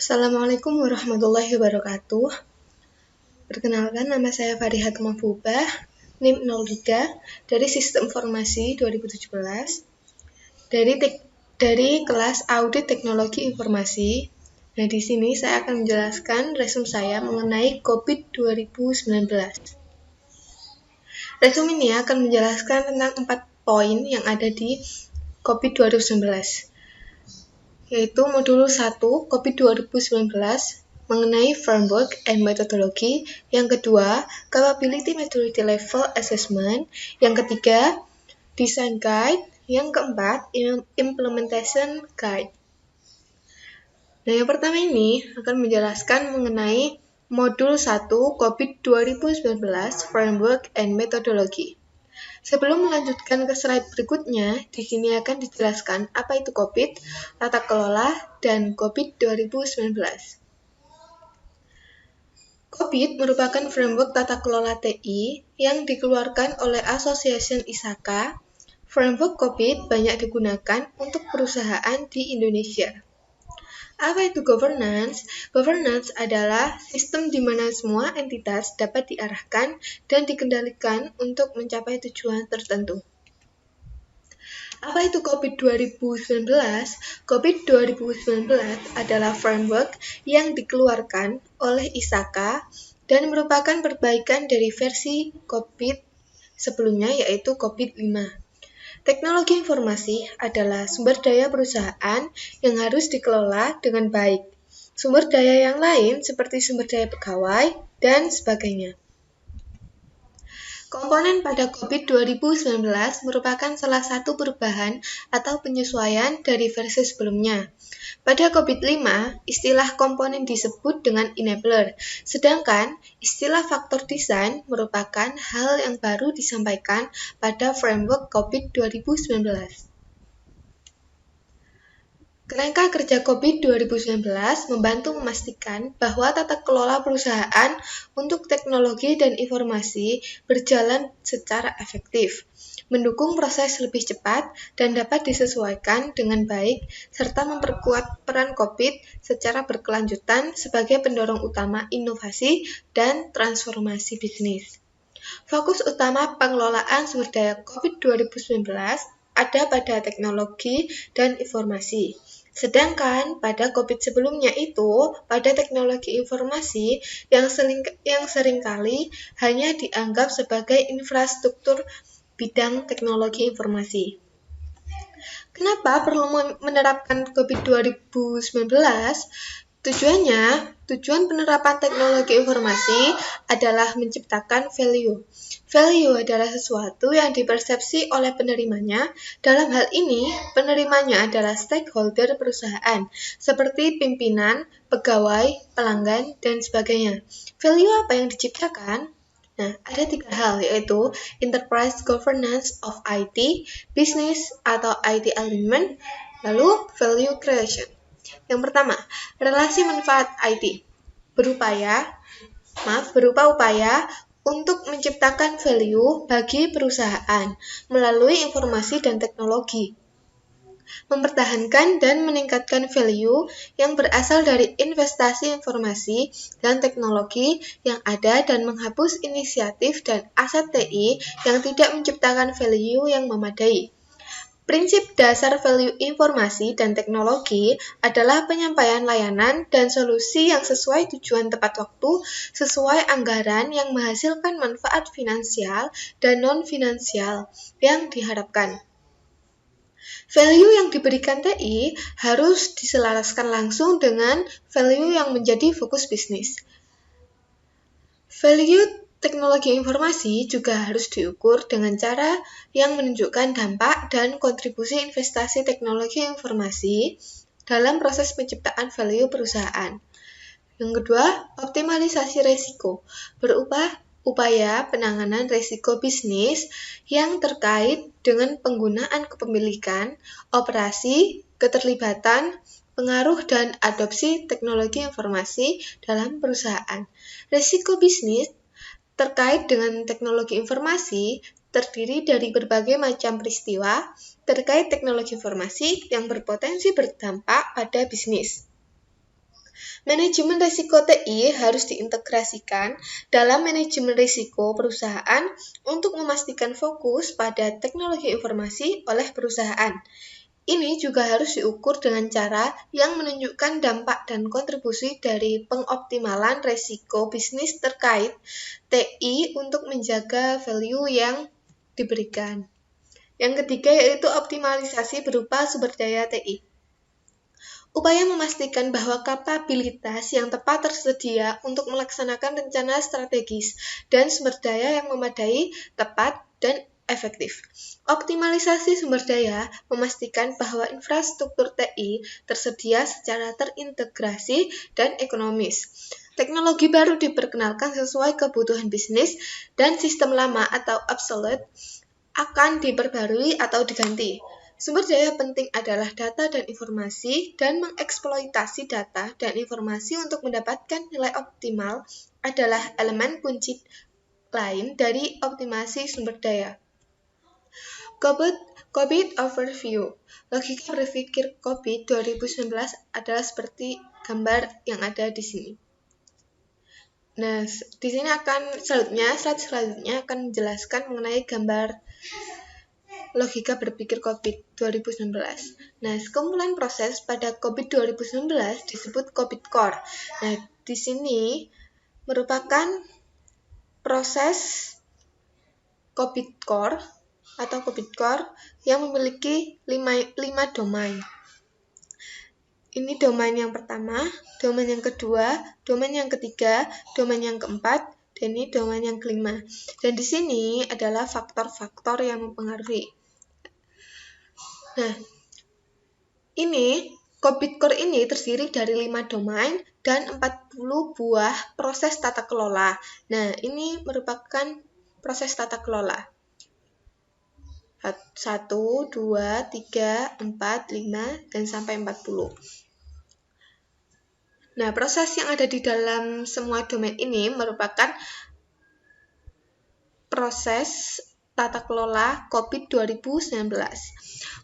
Assalamualaikum warahmatullahi wabarakatuh. Perkenalkan, nama saya Farihat Mahbubah, NIM 03 dari Sistem Informasi 2017 dari kelas Audit Teknologi Informasi. Nah, di sini saya akan menjelaskan resume saya mengenai COVID 2019. Resume ini akan menjelaskan tentang 4 poin yang ada di COVID 2019. Yaitu modul 1 COVID 2019 mengenai framework and methodology, yang kedua capability maturity level assessment, yang ketiga design guide, yang keempat implementation guide. Nah, yang pertama ini akan menjelaskan mengenai modul 1 COVID 2019 framework and methodology. Sebelum melanjutkan ke slide berikutnya, di sini akan dijelaskan apa itu COVID, tata kelola, dan COVID 2019. COVID merupakan framework tata kelola TI yang dikeluarkan oleh Association ISAKA. Framework COVID banyak digunakan untuk perusahaan di Indonesia. Apa itu governance? Governance adalah sistem di mana semua entitas dapat diarahkan dan dikendalikan untuk mencapai tujuan tertentu. Apa itu COVID 2019? COVID 2019 adalah framework yang dikeluarkan oleh ISAKA dan merupakan perbaikan dari versi COVID sebelumnya, yaitu COVID 5. Teknologi informasi adalah sumber daya perusahaan yang harus dikelola dengan baik. Sumber daya yang lain seperti sumber daya pegawai dan sebagainya. Komponen pada COVID 2019 merupakan salah satu perubahan atau penyesuaian dari versi sebelumnya. Pada COVID 5, istilah komponen disebut dengan enabler, sedangkan istilah faktor desain merupakan hal yang baru disampaikan pada framework COVID 2019. Kerangka kerja COVID 2019 membantu memastikan bahwa tata kelola perusahaan untuk teknologi dan informasi berjalan secara efektif, mendukung proses lebih cepat dan dapat disesuaikan dengan baik, serta memperkuat peran COVID secara berkelanjutan sebagai pendorong utama inovasi dan transformasi bisnis. Fokus utama pengelolaan sumber daya COVID 2019 ada pada teknologi dan informasi. Sedangkan pada COVID sebelumnya itu, pada teknologi informasi yang seringkali hanya dianggap sebagai infrastruktur bidang teknologi informasi. Kenapa perlu menerapkan COVID 2019? Tujuan penerapan teknologi informasi adalah menciptakan value. Value adalah sesuatu yang dipersepsi oleh penerimanya. Dalam hal ini, penerimanya adalah stakeholder perusahaan, seperti pimpinan, pegawai, pelanggan, dan sebagainya. Value apa yang diciptakan? Nah, ada 3 hal, yaitu enterprise governance of IT, business atau IT alignment, lalu value creation. Yang pertama, relasi manfaat IT berupa upaya untuk menciptakan value bagi perusahaan melalui informasi dan teknologi, mempertahankan dan meningkatkan value yang berasal dari investasi informasi dan teknologi yang ada dan menghapus inisiatif dan aset TI yang tidak menciptakan value yang memadai. Prinsip dasar value informasi dan teknologi adalah penyampaian layanan dan solusi yang sesuai tujuan tepat waktu, sesuai anggaran yang menghasilkan manfaat finansial dan non-finansial yang diharapkan. Value yang diberikan TI harus diselaraskan langsung dengan value yang menjadi fokus bisnis. Value teknologi informasi juga harus diukur dengan cara yang menunjukkan dampak dan kontribusi investasi teknologi informasi dalam proses penciptaan value perusahaan. Yang kedua, optimalisasi risiko berupa upaya penanganan risiko bisnis yang terkait dengan penggunaan kepemilikan, operasi, keterlibatan, pengaruh dan adopsi teknologi informasi dalam perusahaan. Risiko bisnis terkait dengan teknologi informasi terdiri dari berbagai macam peristiwa terkait teknologi informasi yang berpotensi berdampak pada bisnis. Manajemen risiko TI harus diintegrasikan dalam manajemen risiko perusahaan untuk memastikan fokus pada teknologi informasi oleh perusahaan. Ini juga harus diukur dengan cara yang menunjukkan dampak dan kontribusi dari pengoptimalan risiko bisnis terkait TI untuk menjaga value yang diberikan. Yang ketiga yaitu optimalisasi berupa sumber daya TI. Upaya memastikan bahwa kapabilitas yang tepat tersedia untuk melaksanakan rencana strategis dan sumber daya yang memadai, tepat, dan efektif. Optimalisasi sumber daya memastikan bahwa infrastruktur TI tersedia secara terintegrasi dan ekonomis. Teknologi baru diperkenalkan sesuai kebutuhan bisnis dan sistem lama atau obsolete akan diperbarui atau diganti. Sumber daya penting adalah data dan informasi, dan mengeksploitasi data dan informasi untuk mendapatkan nilai optimal adalah elemen kunci lain dari optimasi sumber daya. COVID Overview. Logika berpikir COVID 2019 adalah seperti gambar yang ada di sini. Nah, di sini slide selanjutnya akan menjelaskan mengenai gambar logika berpikir COVID 2019. Nah, sekumpulan proses pada COVID 2019 disebut COVID Core. Nah, di sini merupakan proses COVID Core atau COVID Core yang memiliki 5 domain. Ini domain yang pertama, domain yang kedua, domain yang ketiga, domain yang keempat, dan ini domain yang kelima. Dan di sini adalah faktor-faktor yang mempengaruhi. Nah, ini COVID Core ini terdiri dari 5 domain dan 40 buah proses tata kelola. Nah, ini merupakan proses tata kelola. 1, 2, 3, 4, 5, dan sampai 40. Nah, proses yang ada di dalam semua domain ini merupakan proses tata kelola COVID 2019.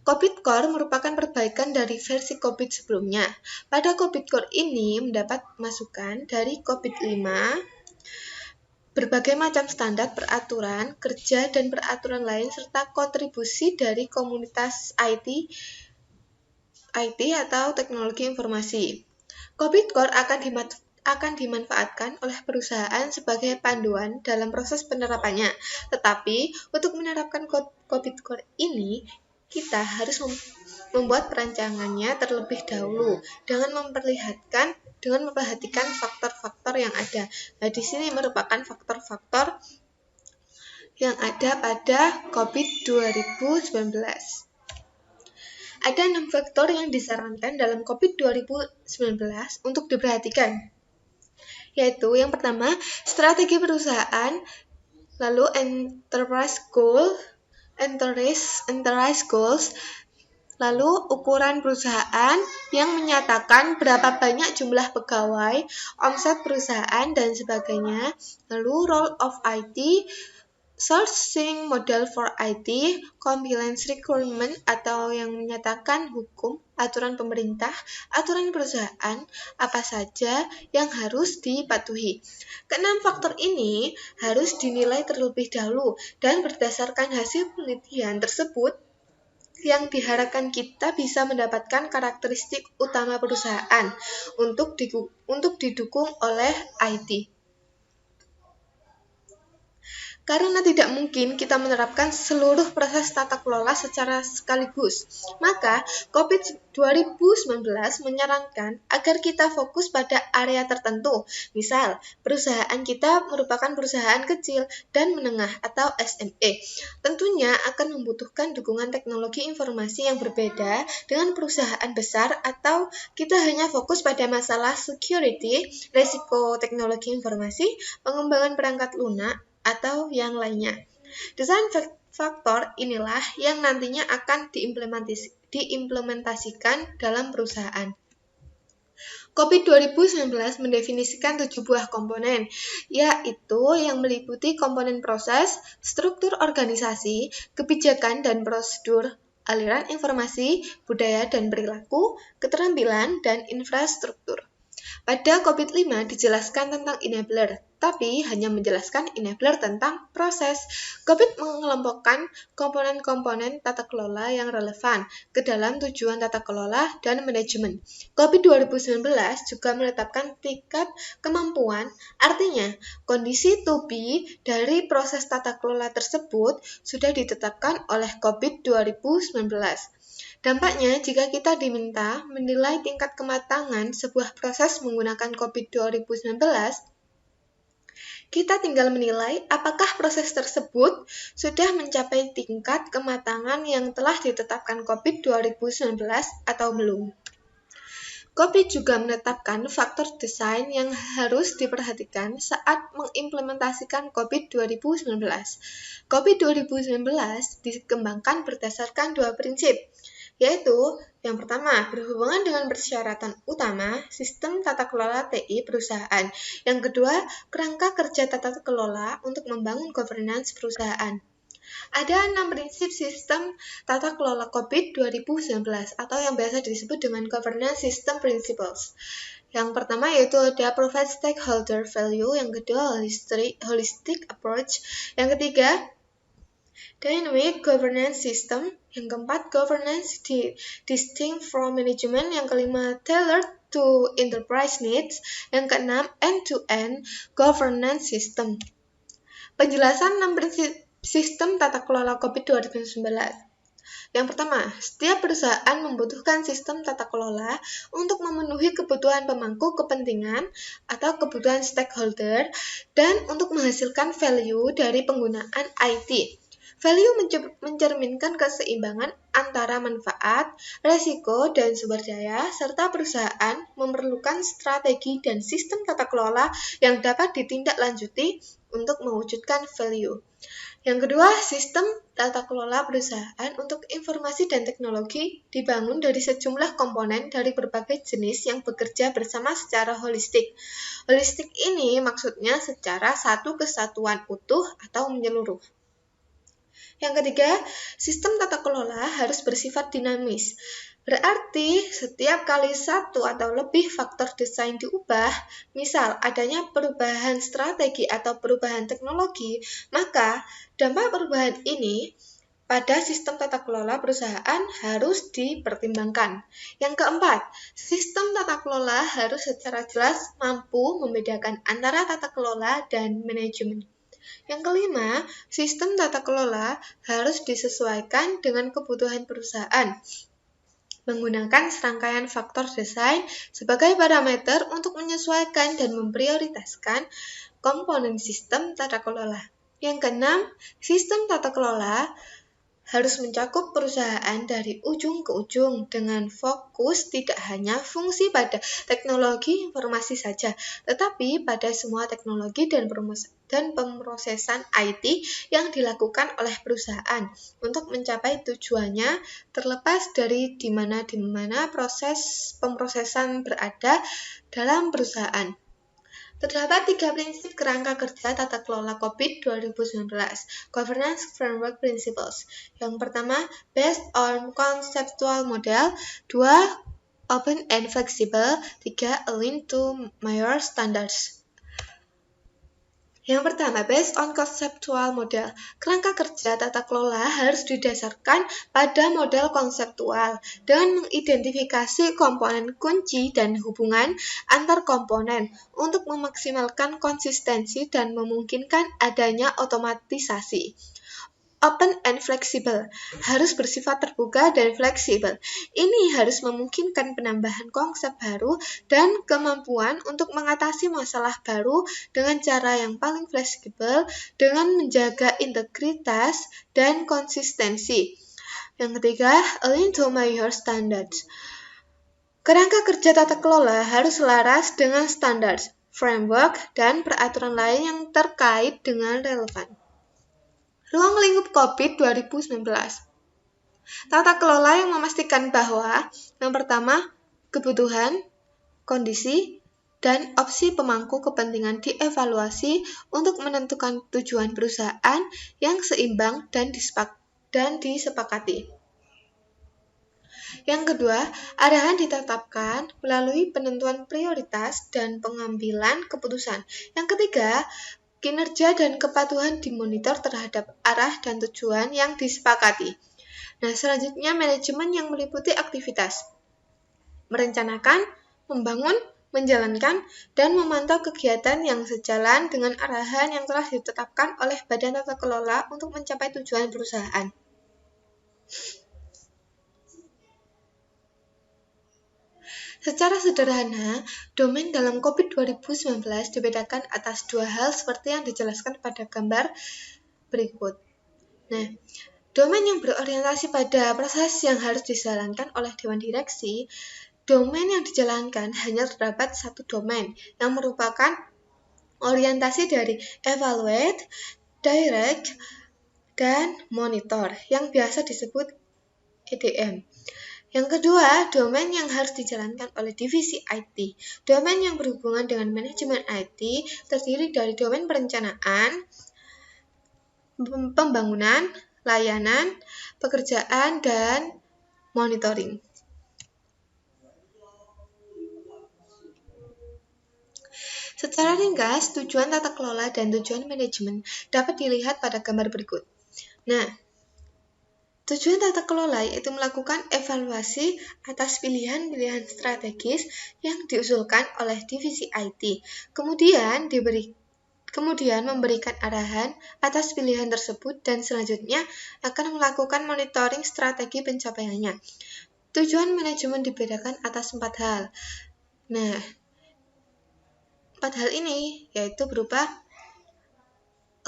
COVID Core merupakan perbaikan dari versi COVID sebelumnya. Pada COVID Core ini mendapat masukan dari COVID 5, berbagai macam standar peraturan kerja dan peraturan lain, serta kontribusi dari komunitas IT atau teknologi informasi. COVID Core akan dimanfaatkan oleh perusahaan sebagai panduan dalam proses penerapannya. Tetapi, untuk menerapkan COVID Core ini, kita harus membuat perancangannya terlebih dahulu dengan memperhatikan faktor-faktor yang ada. Nah, di sini merupakan faktor-faktor yang ada pada COVID 2019. Ada 6 faktor yang disarankan dalam COVID 2019 untuk diperhatikan, yaitu yang pertama, strategi perusahaan, lalu enterprise goals, lalu ukuran perusahaan yang menyatakan berapa banyak jumlah pegawai, omset perusahaan, dan sebagainya, lalu role of IT, sourcing model for IT, compliance requirement atau yang menyatakan hukum, aturan pemerintah, aturan perusahaan, apa saja yang harus dipatuhi. Keenam faktor ini harus dinilai terlebih dahulu dan berdasarkan hasil penelitian tersebut yang diharapkan kita bisa mendapatkan karakteristik utama perusahaan untuk didukung oleh IT. Karena tidak mungkin kita menerapkan seluruh proses tata kelola secara sekaligus, maka COVID 2019 menyarankan agar kita fokus pada area tertentu. Misal, perusahaan kita merupakan perusahaan kecil dan menengah atau SME. Tentunya akan membutuhkan dukungan teknologi informasi yang berbeda dengan perusahaan besar, atau kita hanya fokus pada masalah security, risiko teknologi informasi, pengembangan perangkat lunak, atau yang lainnya. Desain faktor inilah yang nantinya akan diimplementasikan dalam perusahaan. COVID 2019 mendefinisikan 7 buah komponen, yaitu yang meliputi komponen proses, struktur organisasi, kebijakan dan prosedur, aliran informasi, budaya dan perilaku, keterampilan, dan infrastruktur. Pada COVID-5 dijelaskan tentang enabler, tapi hanya menjelaskan enabler tentang proses. COVID mengelompokkan komponen-komponen tata kelola yang relevan ke dalam tujuan tata kelola dan manajemen. COVID 2019 juga menetapkan tingkat kemampuan, artinya kondisi to be dari proses tata kelola tersebut sudah ditetapkan oleh COVID 2019. Dampaknya, jika kita diminta menilai tingkat kematangan sebuah proses menggunakan COVID 2019, kita tinggal menilai apakah proses tersebut sudah mencapai tingkat kematangan yang telah ditetapkan COVID 2019 atau belum. COVID juga menetapkan faktor desain yang harus diperhatikan saat mengimplementasikan COVID 2019. COVID 2019 dikembangkan berdasarkan dua prinsip, yaitu yang pertama, berhubungan dengan persyaratan utama sistem tata kelola TI perusahaan. Yang kedua, kerangka kerja tata kelola untuk membangun governance perusahaan. Ada 6 prinsip sistem tata kelola COVID 2019 atau yang biasa disebut dengan Governance System Principles. Yang pertama yaitu ada Provide Stakeholder Value, yang kedua Holistic Approach, yang ketiga Dynamic Governance System, yang keempat Governance Distinct from Management, yang kelima Tailored to Enterprise Needs, yang keenam End-to-End Governance System. Penjelasan 6 prinsip sistem tata kelola COVID 2019. Yang pertama, setiap perusahaan membutuhkan sistem tata kelola untuk memenuhi kebutuhan pemangku kepentingan atau kebutuhan stakeholder dan untuk menghasilkan value dari penggunaan IT. Value mencerminkan keseimbangan antara manfaat, resiko, dan sumber daya, serta perusahaan memerlukan strategi dan sistem tata kelola yang dapat ditindaklanjuti untuk mewujudkan value. Yang kedua, sistem tata kelola perusahaan untuk informasi dan teknologi dibangun dari sejumlah komponen dari berbagai jenis yang bekerja bersama secara holistik. Holistik ini maksudnya secara satu kesatuan utuh atau menyeluruh. Yang ketiga, sistem tata kelola harus bersifat dinamis. Berarti setiap kali satu atau lebih faktor desain diubah, misal adanya perubahan strategi atau perubahan teknologi, maka dampak perubahan ini pada sistem tata kelola perusahaan harus dipertimbangkan. Yang keempat, sistem tata kelola harus secara jelas mampu membedakan antara tata kelola dan manajemen. Yang kelima, sistem tata kelola harus disesuaikan dengan kebutuhan perusahaan, menggunakan serangkaian faktor desain sebagai parameter untuk menyesuaikan dan memprioritaskan komponen sistem tata kelola. Yang keenam, sistem tata kelola harus mencakup perusahaan dari ujung ke ujung dengan fokus tidak hanya fungsi pada teknologi informasi saja, tetapi pada semua teknologi dan pemrosesan IT yang dilakukan oleh perusahaan untuk mencapai tujuannya, terlepas dari di mana proses pemrosesan berada dalam perusahaan. Terdapat 3 prinsip kerangka kerja tata kelola COVID 2019, Governance Framework Principles. Yang pertama, based on conceptual model, 2, open and flexible, 3, aligned to major standards. Yang pertama, based on conceptual model. Kerangka kerja tata kelola harus didasarkan pada model konseptual dengan mengidentifikasi komponen kunci dan hubungan antar komponen untuk memaksimalkan konsistensi dan memungkinkan adanya otomatisasi. Open and flexible harus bersifat terbuka dan fleksibel. Ini harus memungkinkan penambahan konsep baru dan kemampuan untuk mengatasi masalah baru dengan cara yang paling fleksibel dengan menjaga integritas dan konsistensi. Yang ketiga, align to major standards. Kerangka kerja tata kelola harus selaras dengan standar, framework, dan peraturan lain yang terkait dengan relevan. Ruang lingkup COVID 2019. Tata kelola yang memastikan bahwa yang pertama, kebutuhan, kondisi, dan opsi pemangku kepentingan dievaluasi untuk menentukan tujuan perusahaan yang seimbang dan disepakati. Yang kedua, arahan ditetapkan melalui penentuan prioritas dan pengambilan keputusan. Yang ketiga, kinerja dan kepatuhan dimonitor terhadap arah dan tujuan yang disepakati. Nah, selanjutnya manajemen yang meliputi aktivitas merencanakan, membangun, menjalankan, dan memantau kegiatan yang sejalan dengan arahan yang telah ditetapkan oleh Badan Tata Kelola untuk mencapai tujuan perusahaan. Secara sederhana, domain dalam COVID 2019 dibedakan atas dua hal seperti yang dijelaskan pada gambar berikut. Nah, domain yang berorientasi pada proses yang harus dijalankan oleh Dewan Direksi. Domain yang dijalankan hanya terdapat satu domain yang merupakan orientasi dari evaluate, direct, dan monitor yang biasa disebut EDM. Yang kedua, domain yang harus dijalankan oleh divisi IT. Domain yang berhubungan dengan manajemen IT terdiri dari domain perencanaan, pembangunan, layanan, pekerjaan, dan monitoring. Secara ringkas, tujuan tata kelola dan tujuan manajemen dapat dilihat pada gambar berikut. Nah, tujuan tata kelola yaitu melakukan evaluasi atas pilihan-pilihan strategis yang diusulkan oleh divisi IT. Kemudian memberikan arahan atas pilihan tersebut dan selanjutnya akan melakukan monitoring strategi pencapaiannya. Tujuan manajemen dibedakan atas 4 hal. Nah, 4 hal ini yaitu berupa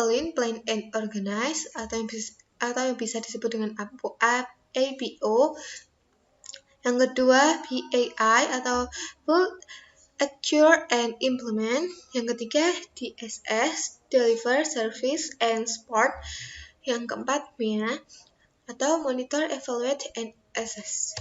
align, plan, and organize atau yang bisa disebut dengan ABO. Yang kedua, PAI atau build, acquire, and implement. Yang ketiga, DSS, deliver, service, and support. Yang keempat, MEA atau monitor, evaluate, and assess.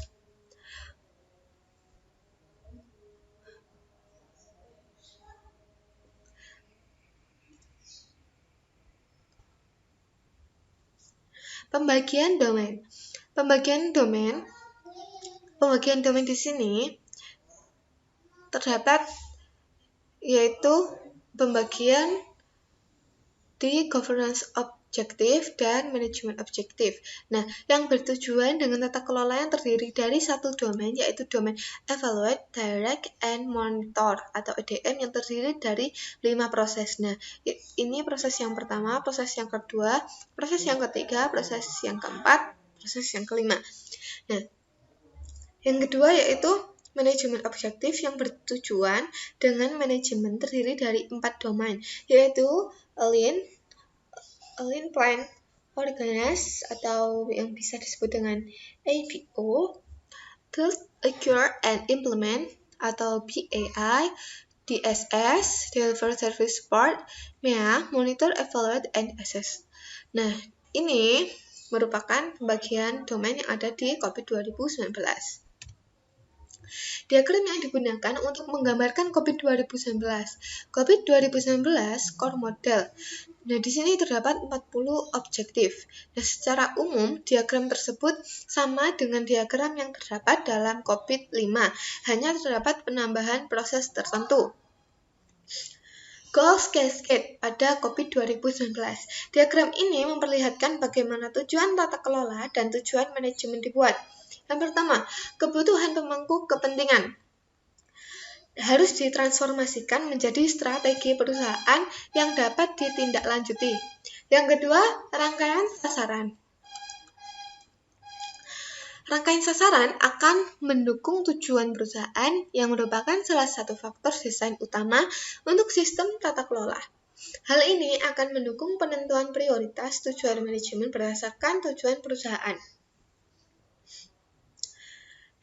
Pembagian domain. Pembagian domain di sini terdapat yaitu pembagian di governance objektif dan manajemen objektif. Nah, yang bertujuan dengan tata kelola yang terdiri dari satu domain yaitu domain evaluate, direct, and monitor atau EDM yang terdiri dari 5 proses. Nah, ini proses yang pertama, proses yang kedua, proses yang ketiga, proses yang keempat, proses yang kelima. Nah, yang kedua yaitu manajemen objektif yang bertujuan dengan manajemen terdiri dari 4 domain, yaitu align, plan, organize atau yang bisa disebut dengan ABO, build, acquire, and implement atau PAI, DSS, deliver, service, support, MEA, monitor, evaluate, and assess. Nah, ini merupakan pembagian domain yang ada di COVID 2019. Diagram yang digunakan untuk menggambarkan COVID 2019. COVID 2019 core model. Nah, di sini terdapat 40 objektif. Nah, secara umum, diagram tersebut sama dengan diagram yang terdapat dalam COVID-5, hanya terdapat penambahan proses tertentu. Goals Cascade pada COVID 2019. Diagram ini memperlihatkan bagaimana tujuan tata kelola dan tujuan manajemen dibuat. Yang pertama, kebutuhan pemangku kepentingan harus ditransformasikan menjadi strategi perusahaan yang dapat ditindaklanjuti. Yang kedua, rangkaian sasaran. Rangkaian sasaran akan mendukung tujuan perusahaan yang merupakan salah satu faktor desain utama untuk sistem tata kelola. Hal ini akan mendukung penentuan prioritas tujuan manajemen berdasarkan tujuan perusahaan.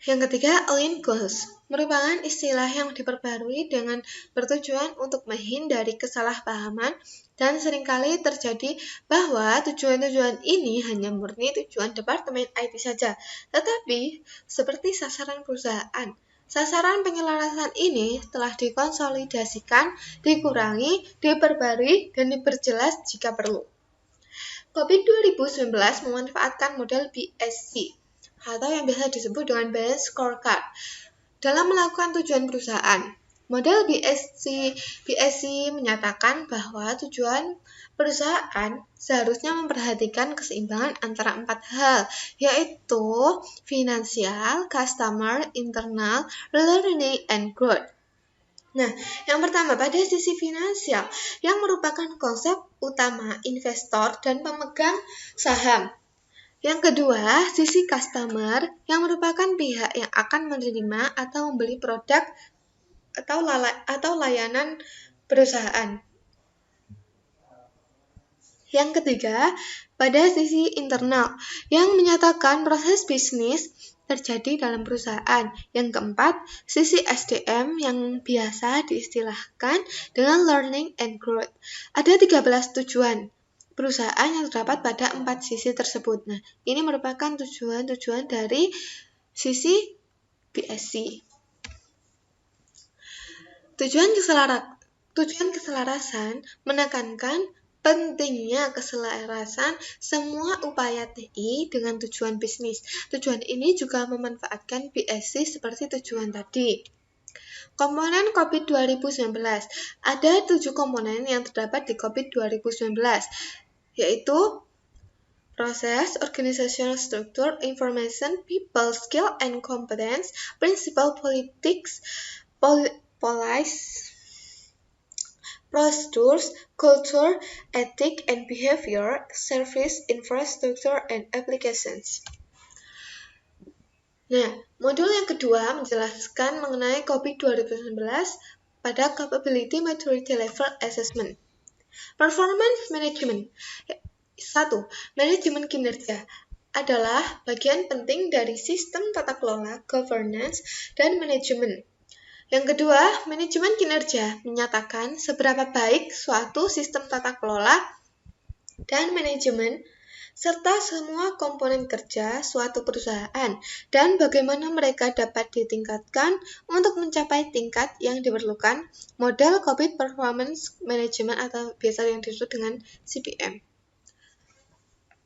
Yang ketiga, align goals merupakan istilah yang diperbarui dengan bertujuan untuk menghindari kesalahpahaman dan seringkali terjadi bahwa tujuan-tujuan ini hanya murni tujuan departemen IT saja, tetapi seperti sasaran perusahaan. Sasaran penyelarasan ini telah dikonsolidasikan, dikurangi, diperbarui, dan diperjelas jika perlu. COVID 2019 memanfaatkan model BSC. atau yang biasa disebut dengan Balanced Scorecard. Dalam melakukan tujuan perusahaan, model BSC menyatakan bahwa tujuan perusahaan seharusnya memperhatikan keseimbangan antara 4 hal, yaitu finansial, customer, internal, learning, and growth. Nah, yang pertama pada sisi finansial, yang merupakan konsep utama investor dan pemegang saham. Yang kedua, sisi customer yang merupakan pihak yang akan menerima atau membeli produk atau layanan perusahaan. Yang ketiga, pada sisi internal yang menyatakan proses bisnis terjadi dalam perusahaan. Yang keempat, sisi SDM yang biasa diistilahkan dengan learning and growth. Ada 13 tujuan perusahaan yang terdapat pada 4 sisi tersebut. Nah, ini merupakan tujuan-tujuan dari sisi BSC. Tujuan keselarasan menekankan pentingnya keselarasan semua upaya TI dengan tujuan bisnis. Tujuan ini juga memanfaatkan BSC seperti tujuan tadi. Komponen COVID 2019. Ada 7 komponen yang terdapat di COVID 2019, yaitu proses, organizational structure, information, people, skill, and competence, principle, politics, policy, procedures, culture, ethic, and behavior, service, infrastructure, and applications. Nah, modul yang kedua menjelaskan mengenai COVID 2019 pada Capability Maturity Level Assessment. Performance Management. 1. Manajemen kinerja adalah bagian penting dari sistem tata kelola, governance, dan manajemen. Yang kedua, manajemen kinerja menyatakan seberapa baik suatu sistem tata kelola dan manajemen serta semua komponen kerja suatu perusahaan dan bagaimana mereka dapat ditingkatkan untuk mencapai tingkat yang diperlukan. Model COVID Performance Management atau biasa yang disebut dengan CPM.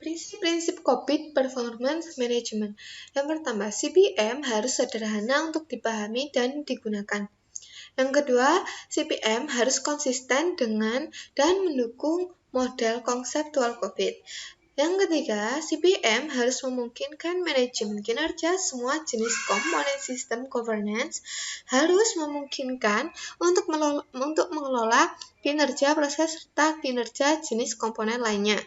Prinsip-prinsip COVID Performance Management. Yang pertama, CPM harus sederhana untuk dipahami dan digunakan. Yang kedua, CPM harus konsisten dengan dan mendukung model konseptual COVID. Yang ketiga, CPM harus memungkinkan manajemen kinerja semua jenis komponen sistem governance, harus memungkinkan untuk mengelola kinerja proses serta kinerja jenis komponen lainnya.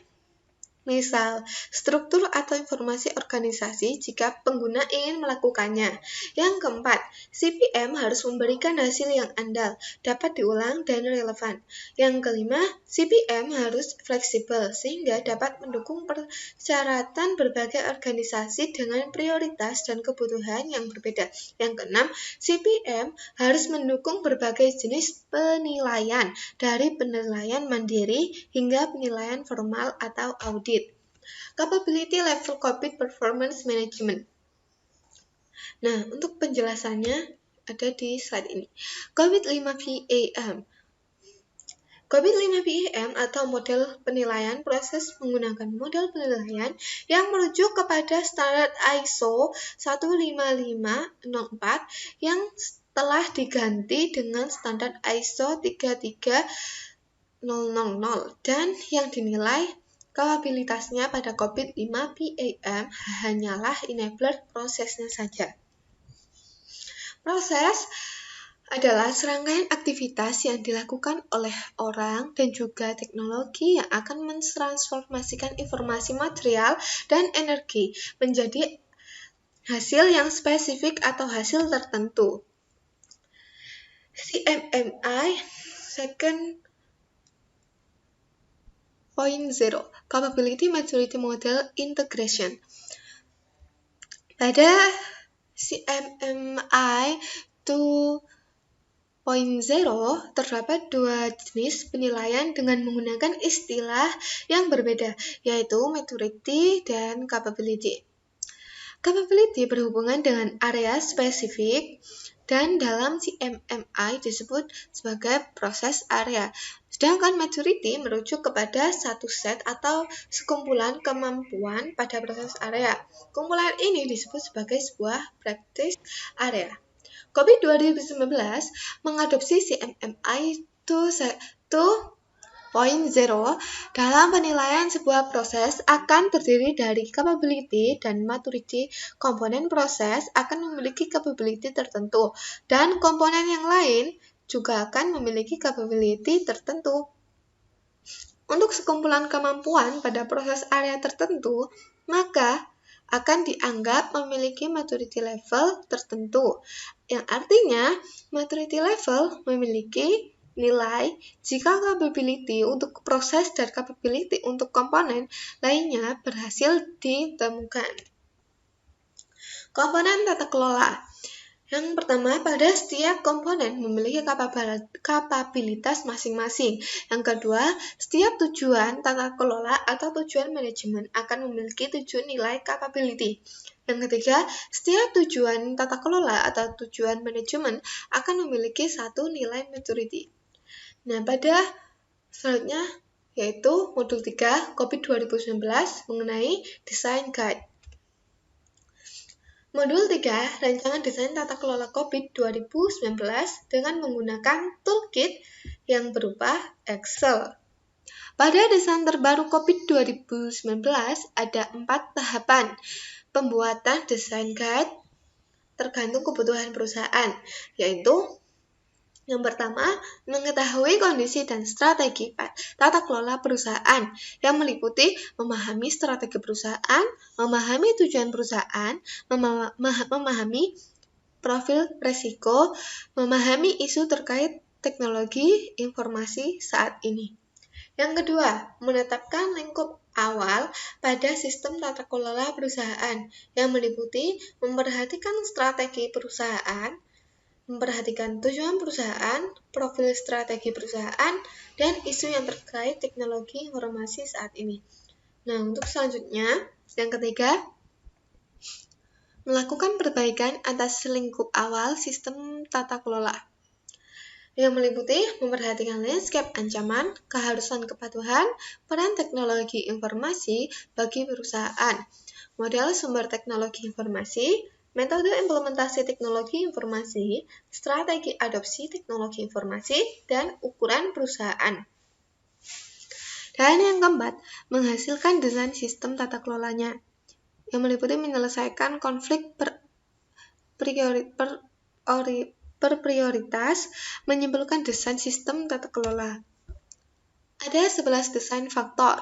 Misal, struktur atau informasi organisasi jika pengguna ingin melakukannya. Yang keempat, CPM harus memberikan hasil yang andal, dapat diulang dan relevan. Yang kelima, CPM harus fleksibel sehingga dapat mendukung persyaratan berbagai organisasi dengan prioritas dan kebutuhan yang berbeda. Yang keenam, CPM harus mendukung berbagai jenis penilaian, dari penilaian mandiri hingga penilaian formal atau audit. Capability Level COVID Performance Management. Nah, untuk penjelasannya ada di slide ini. COVID 5PAM. COVID 5PAM atau model penilaian proses menggunakan model penilaian yang merujuk kepada standar ISO 15504 yang telah diganti dengan standar ISO 33000 dan yang dinilai kapabilitasnya pada COVID 5PAM hanyalah enabler prosesnya saja. Proses adalah serangkaian aktivitas yang dilakukan oleh orang dan juga teknologi yang akan mentransformasikan informasi material dan energi menjadi hasil yang spesifik atau hasil tertentu. CMMI Second Point Zero, Capability Maturity Model Integration. Pada CMMI 2.0 terdapat dua jenis penilaian dengan menggunakan istilah yang berbeda, yaitu maturity dan capability. Capability berhubungan dengan area spesifik dan dalam CMMI disebut sebagai proses area. Sedangkan maturity merujuk kepada satu set atau sekumpulan kemampuan pada proses area. Kumpulan ini disebut sebagai sebuah practice area. COVID 2019 mengadopsi CMMI 2.0 dalam penilaian sebuah proses akan terdiri dari capability dan maturity. Komponen proses akan memiliki capability tertentu dan komponen yang lain juga akan memiliki capability tertentu. Untuk sekumpulan kemampuan pada proses area tertentu, maka akan dianggap memiliki maturity level tertentu, yang artinya maturity level memiliki nilai jika capability untuk proses dan capability untuk komponen lainnya berhasil ditemukan. Komponen tata kelola. Yang pertama, pada setiap komponen memiliki kapabilitas masing-masing. Yang kedua, setiap tujuan tata kelola atau tujuan manajemen akan memiliki 7 nilai capability. Yang ketiga, setiap tujuan tata kelola atau tujuan manajemen akan memiliki 1 nilai maturity. Nah, pada selanjutnya yaitu modul 3 COVID 2019 mengenai desain guide. Modul 3, rancangan desain tata kelola COVID 2019 dengan menggunakan toolkit yang berupa Excel. Pada desain terbaru COVID 2019 ada 4 tahapan pembuatan desain guide tergantung kebutuhan perusahaan, yaitu yang pertama, mengetahui kondisi dan strategi tata kelola perusahaan yang meliputi memahami strategi perusahaan, memahami tujuan perusahaan, memahami profil risiko, memahami isu terkait teknologi informasi saat ini. Yang kedua, menetapkan lingkup awal pada sistem tata kelola perusahaan yang meliputi memperhatikan strategi perusahaan, memperhatikan tujuan perusahaan, profil strategi perusahaan, dan isu yang terkait teknologi informasi saat ini. Nah, untuk selanjutnya, yang ketiga, melakukan perbaikan atas lingkup awal sistem tata kelola yang meliputi memperhatikan landscape ancaman, keharusan kepatuhan, peran teknologi informasi bagi perusahaan, model sumber teknologi informasi, metode implementasi teknologi informasi, strategi adopsi teknologi informasi, dan ukuran perusahaan. Dan yang keempat, menghasilkan desain sistem tata kelolanya, yang meliputi menyelesaikan konflik berprioritas, menyimpulkan desain sistem tata kelola. Ada 11 desain faktor.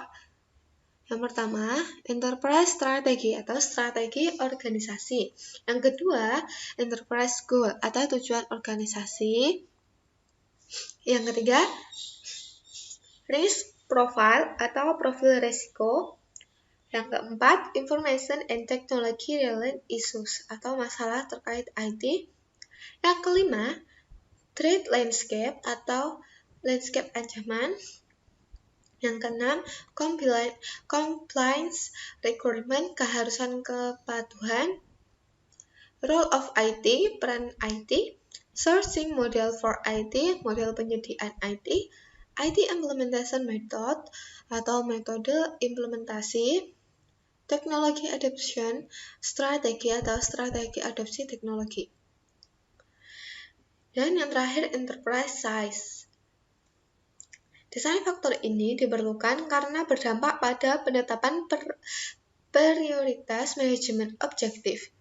Yang pertama, enterprise strategi atau strategi organisasi. Yang kedua, enterprise goal atau tujuan organisasi. Yang ketiga, risk profile atau profil risiko. Yang keempat, information and technology related issues atau masalah terkait IT. Yang kelima, threat landscape atau landscape ancaman. Yang keenam, compliance requirement, keharusan kepatuhan. Role of IT, peran IT. Sourcing model for IT, model penyediaan IT. IT implementation method atau metode implementasi. Teknologi adoption, strategi atau strategi adopsi teknologi. Dan yang terakhir, enterprise size. Desain faktor ini diperlukan karena berdampak pada penetapan prioritas manajemen objektif.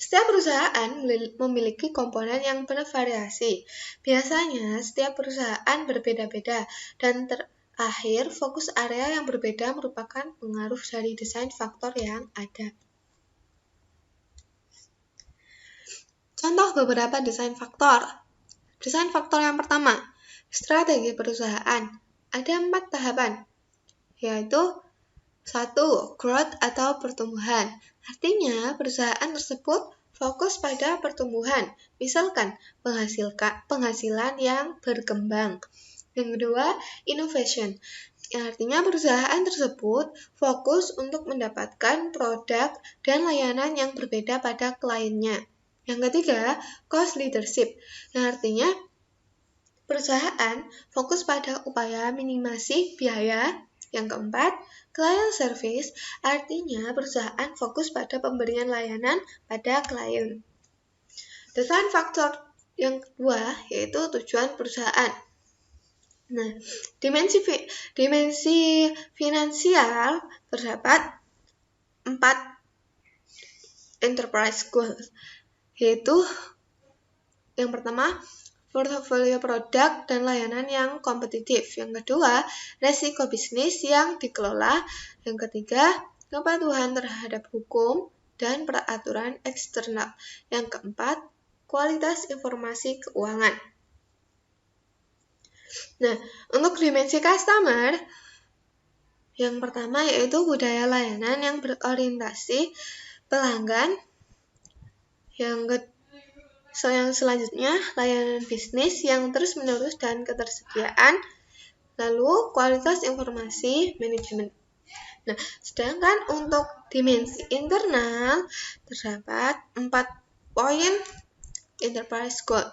Setiap perusahaan memiliki komponen yang bervariasi. Biasanya, setiap perusahaan berbeda-beda, dan terakhir, fokus area yang berbeda merupakan pengaruh dari desain faktor yang ada. Contoh beberapa desain faktor. Desain faktor yang pertama, strategi perusahaan. Ada 4 tahapan, yaitu 1. Growth atau pertumbuhan. Artinya, perusahaan tersebut fokus pada pertumbuhan, misalkan penghasilan yang berkembang. Yang kedua, innovation. Artinya, perusahaan tersebut fokus untuk mendapatkan produk dan layanan yang berbeda pada kliennya. Yang ketiga, cost leadership. Yang artinya, Perusahaan fokus pada upaya minimasi biaya. Yang keempat, client service, artinya perusahaan fokus pada pemberian layanan pada klien. Desain faktor yang kedua yaitu tujuan perusahaan. Nah, dimensi finansial terdapat 4 enterprise goals, yaitu yang pertama, portofolio produk dan layanan yang kompetitif. Yang kedua, resiko bisnis yang dikelola. Yang ketiga, kepatuhan terhadap hukum dan peraturan eksternal. Yang keempat, kualitas informasi keuangan. Nah, untuk dimensi customer, yang pertama yaitu budaya layanan yang berorientasi pelanggan. Yang selanjutnya, layanan bisnis yang terus-menerus dan ketersediaan. Lalu, kualitas informasi manajemen. Nah, sedangkan untuk dimensi internal, terdapat 4 poin enterprise goal.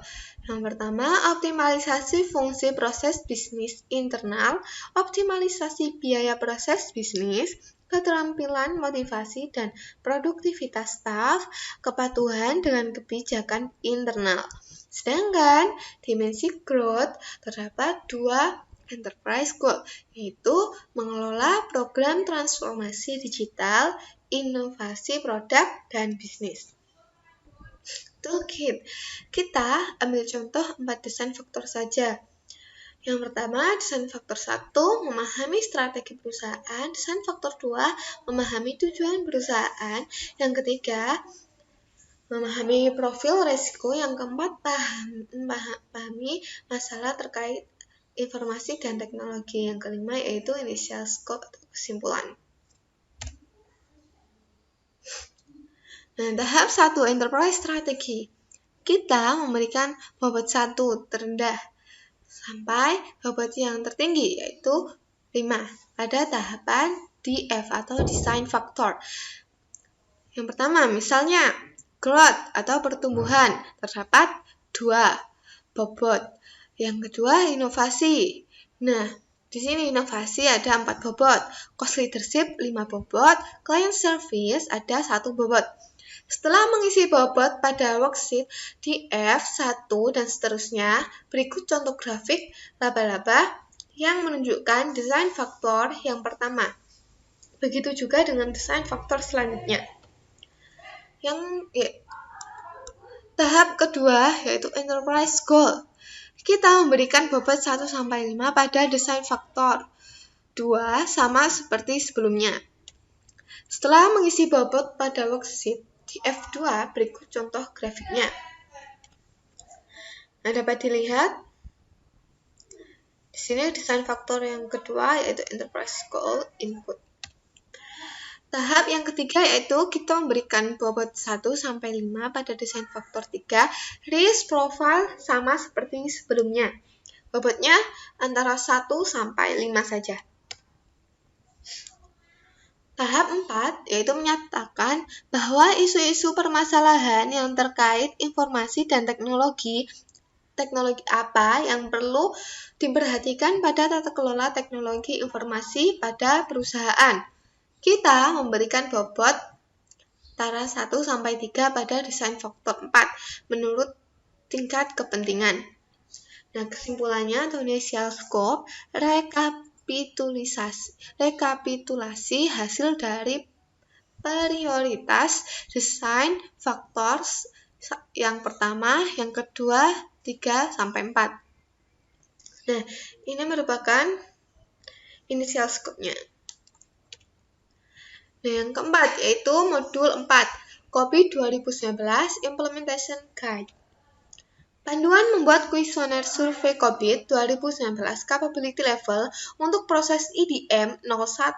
Yang pertama, optimalisasi fungsi proses bisnis internal, optimalisasi biaya proses bisnis, keterampilan, motivasi, dan produktivitas staf, kepatuhan dengan kebijakan internal. Sedangkan dimensi growth terdapat 2 enterprise goal, yaitu mengelola program transformasi digital, inovasi produk, dan bisnis. Toolkit. Kita ambil contoh 4 desain faktor saja. Yang pertama, desain faktor 1, memahami strategi perusahaan. Desain faktor 2, memahami tujuan perusahaan. Yang ketiga, memahami profil resiko. Yang keempat, pahami masalah terkait informasi dan teknologi. Yang kelima, yaitu initial scope atau kesimpulan. Nah, tahap 1, enterprise strategi. Kita memberikan bobot 1 terendah sampai bobot yang tertinggi, yaitu 5 pada tahapan DF atau design factor. Yang pertama, misalnya growth atau pertumbuhan, terdapat 2 bobot. Yang kedua, inovasi. Nah, di sini inovasi ada 4 bobot, cost leadership 5 bobot, client service ada 1 bobot. Setelah mengisi bobot pada worksheet di F1 dan seterusnya, berikut contoh grafik laba-laba yang menunjukkan desain faktor yang pertama. Begitu juga dengan desain faktor selanjutnya. Tahap kedua yaitu enterprise goal. Kita memberikan bobot 1-5 pada desain faktor. 2 sama seperti sebelumnya. Setelah mengisi bobot pada worksheet di F2, berikut contoh grafiknya. Nah, dapat dilihat di sini desain faktor yang kedua yaitu enterprise goal input. Tahap yang ketiga yaitu kita memberikan bobot 1-5 pada desain faktor 3, risk profile sama seperti sebelumnya. Bobotnya antara 1-5 saja. Tahap 4 yaitu menyatakan bahwa isu-isu permasalahan yang terkait informasi dan teknologi apa yang perlu diperhatikan pada tata kelola teknologi informasi pada perusahaan. Kita memberikan bobot antara 1-3 pada desain faktor 4 menurut tingkat kepentingan. Nah, kesimpulannya atau initial scope, rekapitulasi hasil dari prioritas desain faktor yang pertama, yang kedua, 3-4. Nah, ini merupakan initial scope-nya. Nah, yang keempat yaitu modul 4, KOBIT 2019 Implementation Guide. Panduan membuat kuesioner survei KOBIT 2019 Capability Level untuk proses IDM 01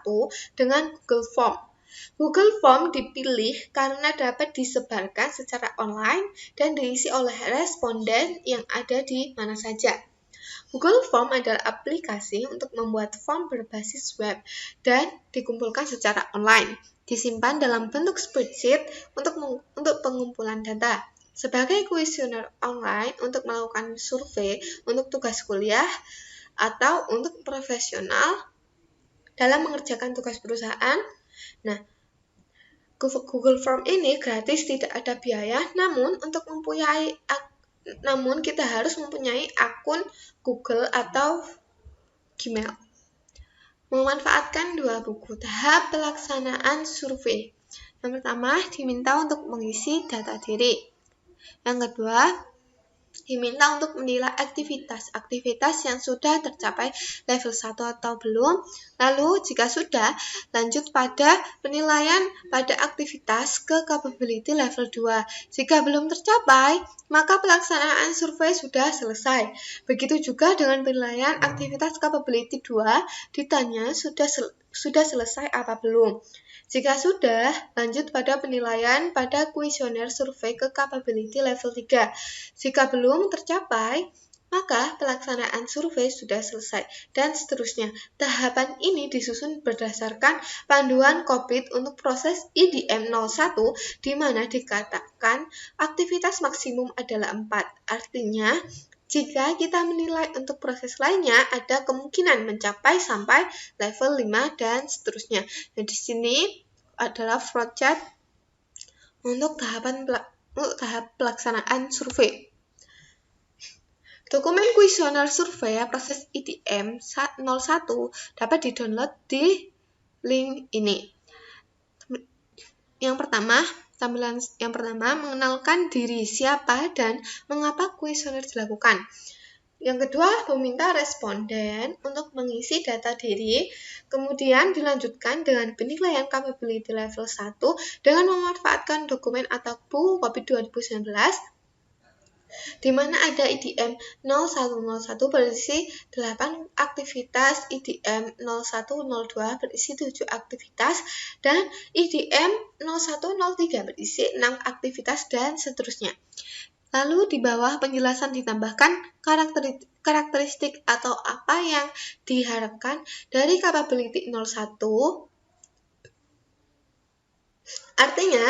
dengan Google Form. Google Form dipilih karena dapat disebarkan secara online dan diisi oleh responden yang ada di mana saja. Google Form adalah aplikasi untuk membuat form berbasis web dan dikumpulkan secara online, disimpan dalam bentuk spreadsheet untuk pengumpulan data. sebagai kuesioner online untuk melakukan survei untuk tugas kuliah atau untuk profesional dalam mengerjakan tugas perusahaan. Nah, Google Form ini gratis, tidak ada biaya, namun kita harus mempunyai akun Google atau Gmail. Memanfaatkan 2 buku tahap pelaksanaan survei. Yang pertama, diminta untuk mengisi data diri. Yang kedua, diminta untuk menilai aktivitas yang sudah tercapai level 1 atau belum. Lalu, jika sudah, lanjut pada penilaian pada aktivitas ke capability level 2. Jika belum tercapai, maka pelaksanaan survei sudah selesai. Begitu juga dengan penilaian aktivitas capability 2, ditanya sudah selesai apa belum. Jika sudah, lanjut pada penilaian pada kuesioner survei ke capability level 3. Jika belum tercapai, maka pelaksanaan survei sudah selesai, dan seterusnya. Tahapan ini disusun berdasarkan panduan COVID untuk proses IDM 01, di mana dikatakan aktivitas maksimum adalah 4. Artinya, jika kita menilai untuk proses lainnya, ada kemungkinan mencapai sampai level 5 dan seterusnya. Nah, di sini adalah flowchart untuk tahap pelaksanaan survei. Dokumen kuesioner survei proses IDM 01 dapat di-download di link ini. Yang pertama, mengenalkan diri siapa dan mengapa kuesioner dilakukan. Yang kedua, meminta responden untuk mengisi data diri, kemudian dilanjutkan dengan penilaian capability level 1 dengan memanfaatkan dokumen atau buku COVID 2019, di mana ada IDM 0101 berisi 8 aktivitas, IDM 0102 berisi 7 aktivitas, dan IDM 0103 berisi 6 aktivitas, dan seterusnya. Lalu di bawah penjelasan ditambahkan karakteristik atau apa yang diharapkan dari capability 01. Artinya,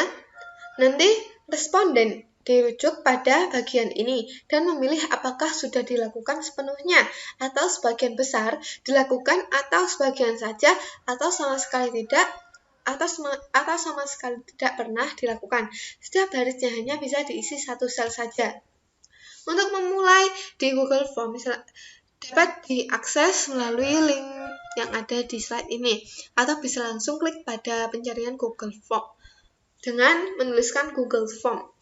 nanti responden dirujuk pada bagian ini dan memilih apakah sudah dilakukan sepenuhnya atau sebagian besar dilakukan atau sebagian saja atau sama sekali tidak pernah dilakukan. Setiap barisnya hanya bisa diisi 1 sel saja. Untuk memulai di Google Form dapat diakses melalui link yang ada di slide ini, atau bisa langsung klik pada pencarian Google Form dengan menuliskan Google Form.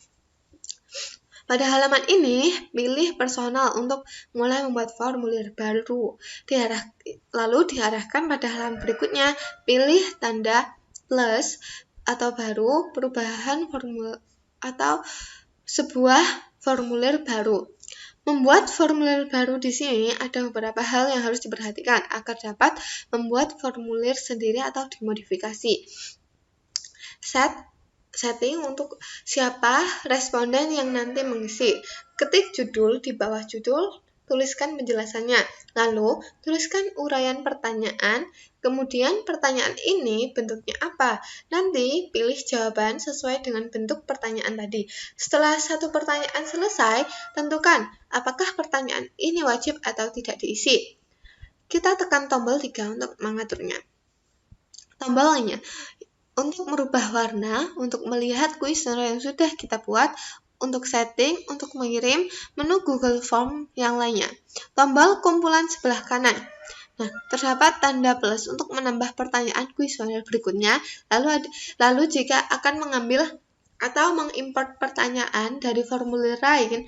Pada halaman ini, pilih personal untuk mulai membuat formulir baru. Lalu diarahkan pada halaman berikutnya, pilih tanda plus atau baru, perubahan formulir atau sebuah formulir baru. Membuat formulir baru di sini ada beberapa hal yang harus diperhatikan agar dapat membuat formulir sendiri atau dimodifikasi. Setting untuk siapa responden yang nanti mengisi. Ketik judul di bawah judul, tuliskan penjelasannya. Lalu, tuliskan uraian pertanyaan. Kemudian, pertanyaan ini bentuknya apa? Nanti, pilih jawaban sesuai dengan bentuk pertanyaan tadi. Setelah satu pertanyaan selesai, tentukan apakah pertanyaan ini wajib atau tidak diisi. Kita tekan tombol 3 untuk mengaturnya. Tombolnya untuk merubah warna, untuk melihat kuesioner yang sudah kita buat, untuk setting, untuk mengirim, menu Google Form yang lainnya. Tombol kumpulan sebelah kanan. Nah, terdapat tanda plus untuk menambah pertanyaan kuesioner berikutnya, lalu jika akan mengambil atau mengimport pertanyaan dari formulir lain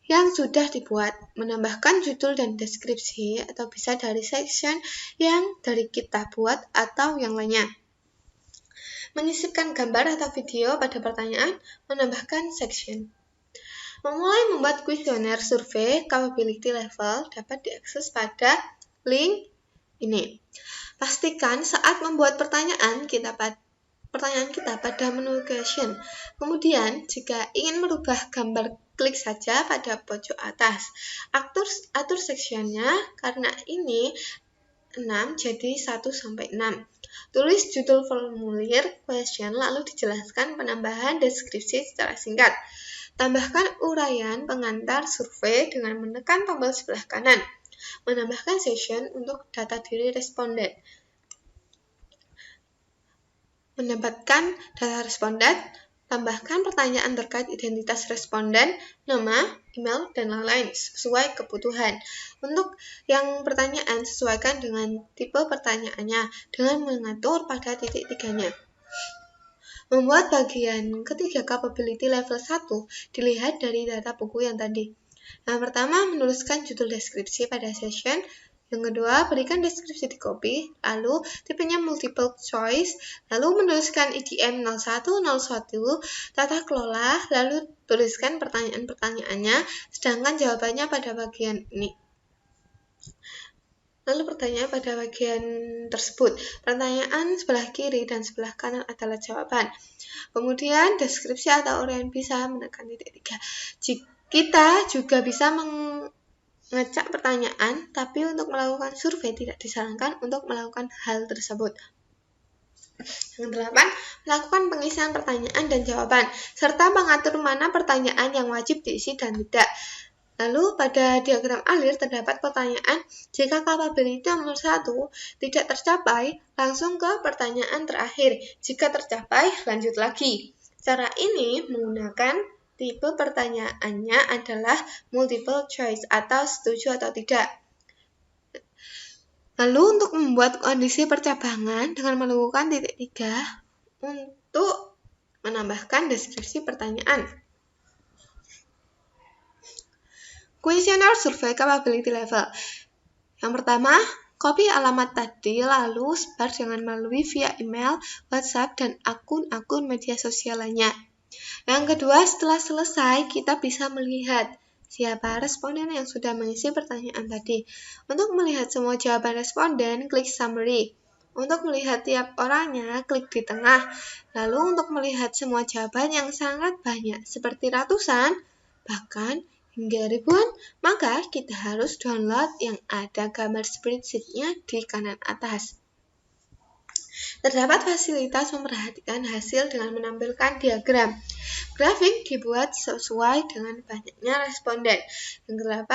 yang sudah dibuat, menambahkan judul dan deskripsi, atau bisa dari section yang dari kita buat atau yang lainnya. Menyisipkan gambar atau video pada pertanyaan, menambahkan section. Memulai membuat kuesioner survei capability level dapat diakses pada link ini. Pastikan saat membuat pertanyaan kita pada menu question. Kemudian, jika ingin merubah gambar, klik saja pada pojok atas. Atur sectionnya, karena ini 6 jadi 1-6. Tulis judul formulir question, lalu dijelaskan penambahan deskripsi secara singkat. Tambahkan uraian pengantar survei dengan menekan tombol sebelah kanan. Menambahkan session untuk data diri responden. Mendapatkan data responden, tambahkan pertanyaan terkait identitas responden, nama, email, dan lain-lain sesuai kebutuhan. Untuk yang pertanyaan, sesuaikan dengan tipe pertanyaannya dengan mengatur pada titik tiganya. Membuat bagian ketiga capability level 1 dilihat dari data buku yang tadi. Yang pertama, menuliskan judul deskripsi pada session. Yang kedua, berikan deskripsi di copy, lalu tipenya multiple choice, lalu menuliskan IDM 0101, tata kelola, lalu tuliskan pertanyaan-pertanyaannya, sedangkan jawabannya pada bagian ini. Lalu pertanyaan pada bagian tersebut. Pertanyaan sebelah kiri dan sebelah kanan adalah jawaban. Kemudian deskripsi atau uraian bisa menekan titik 3. Kita juga bisa mengecek pertanyaan, tapi untuk melakukan survei tidak disarankan untuk melakukan hal tersebut. Yang 8, melakukan pengisian pertanyaan dan jawaban, serta mengatur mana pertanyaan yang wajib diisi dan tidak. Lalu pada diagram alir terdapat pertanyaan, jika capability nomor 1 tidak tercapai, langsung ke pertanyaan terakhir. Jika tercapai, lanjut lagi. Cara ini menggunakan tipe pertanyaannya adalah multiple choice atau setuju atau tidak. Lalu untuk membuat kondisi percabangan dengan melakukan titik 3 untuk menambahkan deskripsi pertanyaan. Questionnaire survey capability level. Yang pertama, copy alamat tadi lalu sebar dengan melalui via email, WhatsApp, dan akun-akun media sosial lainnya. Yang kedua, setelah selesai, kita bisa melihat siapa responden yang sudah mengisi pertanyaan tadi. Untuk melihat semua jawaban responden, klik summary. Untuk melihat tiap orangnya, klik di tengah. Lalu untuk melihat semua jawaban yang sangat banyak, seperti ratusan, bahkan hingga ribuan, maka kita harus download yang ada gambar spreadsheet-nya di kanan atas. Terdapat fasilitas memperhatikan hasil dengan menampilkan diagram. Grafik dibuat sesuai dengan banyaknya responden. Yang ke-8,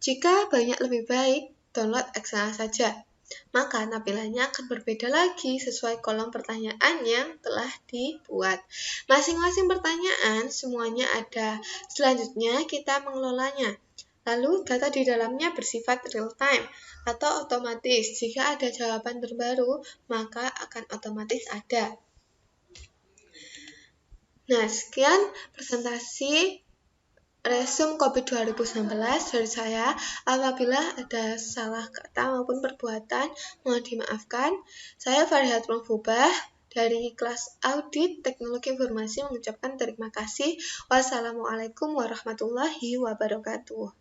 jika banyak lebih baik, download Excel saja. Maka tampilannya akan berbeda lagi sesuai kolom pertanyaan yang telah dibuat. Masing-masing pertanyaan semuanya ada. Selanjutnya kita mengelolanya. Lalu data di dalamnya bersifat real time atau otomatis. Jika ada jawaban terbaru, maka akan otomatis ada. Nah, sekian presentasi resume COVID 2019 dari saya. Apabila ada salah kata maupun perbuatan, mohon dimaafkan. Saya Farihat Mufubah dari kelas Audit Teknologi Informasi mengucapkan terima kasih. Wassalamualaikum warahmatullahi wabarakatuh.